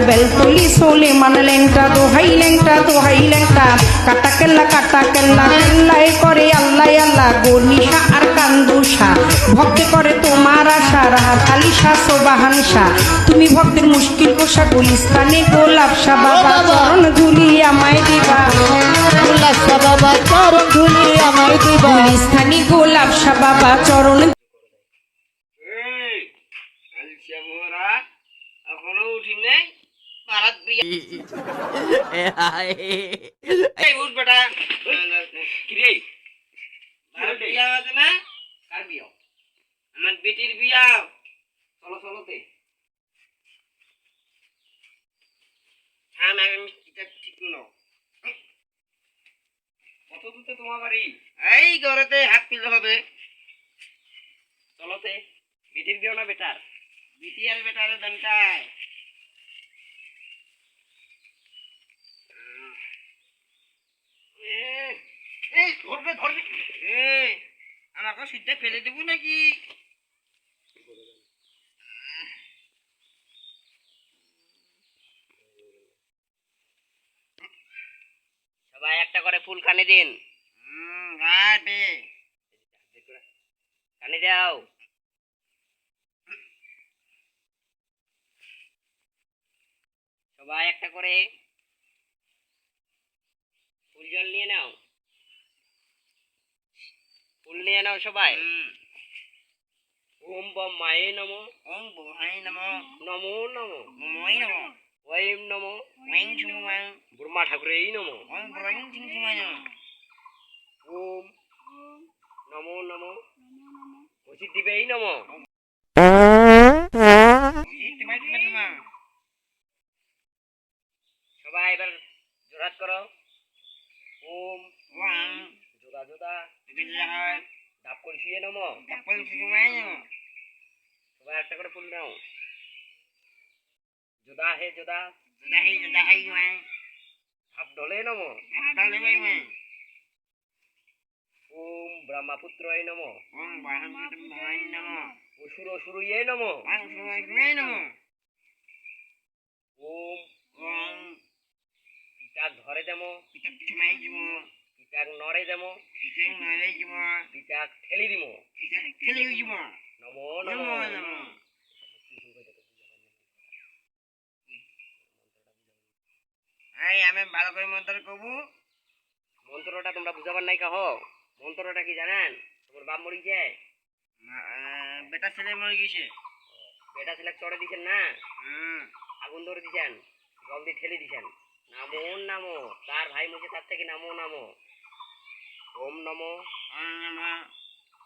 বেলতলি সোলে মানলেংটা দোহাই লেংটা কাটা কেল্লা কেল্লায় করে আল্লাহ আল্লাহ গনিশা আর কান্দুষা ভক্তে করে তোমার আশা রাহাত আলী শাহ সোবাহান শাহ তুমি ভক্তের মুশকিল কোষা গুলিস্তানে গোলাপ শাহ বাবা চরণ ধুলি আমায় দিবা গোলাপ শাহ বাবা চরণ ধুলি আমায় দিবা গুলিস্তানি গোলাপ শাহ বাবা চরণ এখনো উঠি নাই ভারত বিয়া উঠ বেটা কিরে ভারত বিয়া আছে না কার বিয়া আমার বেটির বিয়া চলোতে আমি ঠিক ন কত দূরতে তোমার বাড়ি এই ঘরেতে হাত পিলে হবে চলোতে বেটির বিয়া না বেটার বেটি আর বেটারের দামটায় ধরবে আমাকে সিদ্ধা ফেলে দেবো নাকি সবাই একটা করে ফুল কানে দিন কানে দাও সবাই একটা করে ফুল জল নিয়ে নাও ফুল নিয়ে নাও সবাই ওম বম মায়ে নমো ওম বহাই নমো নমো নমো মই নমো ওম নমো ওম ঝুমা ব্রহ্মা ঠাকুরেই নমো ওম ব্রহ্ম ঝুমা ওম নমো নমো ওসি দিবেই নমো সবাই এবার জোড়াত করো ওম ওয়াং জোদা ডাব করে শুয়ে নমো সবাই একটা করে ফুল নাও জোদা হে ডাব ঢলে নমো ওম ব্রহ্মপুত্র নমো অসুর ইয়ে নমো ওম পিতাক ধরে দেমো পিতাক নরে দেমো পিতাক ঠেলি দিমো নমো নমো আমি ভালো করে মন্ত্র কবু মন্ত্রটা তোমরা বুঝাবার নাই কাহ মন্ত্রটা কি জানেন তোমার বাপ মরি যায় বেটা ছেলে মরে গেছে বেটা ছেলে চড়ে দিছেন না আগুন ধরে দিছেন জল দিয়ে ঠেলে দিছেন নামো নামো তার ভাই মুখে তার থেকে নামো নামো ওম নমো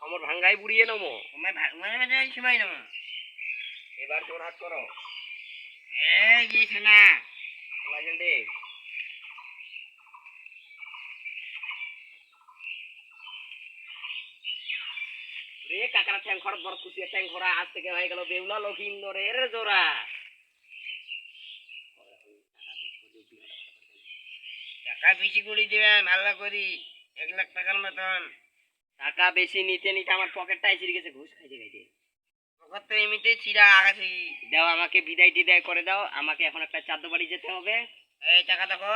আমার ভাঙ্গাই বুড়িয়ে নমো এবার জোর হাত করো এই শোনা জলদি রে কাকড়া ট্যাং খড় বড় কুচিয়া ট্যাং খড়া আজ থেকে হয়ে গেল বেউলা লক্ষিন্দরের জোড়া টাকা বেশি করে দেবেন ভালো করি 1 লাখ টাকার মতন টাকা বেশি নিতে আমার পকেটটাই ছিঁড়ে গেছে ঘুষ খাইতে পকেট তো এমনিতে ছিঁড়া আগাছি দাও আমাকে বিদায় টিদায় করে দাও আমাকে এখন একটা চাঁদ বাড়ি যেতে হবে এই টাকা দেখো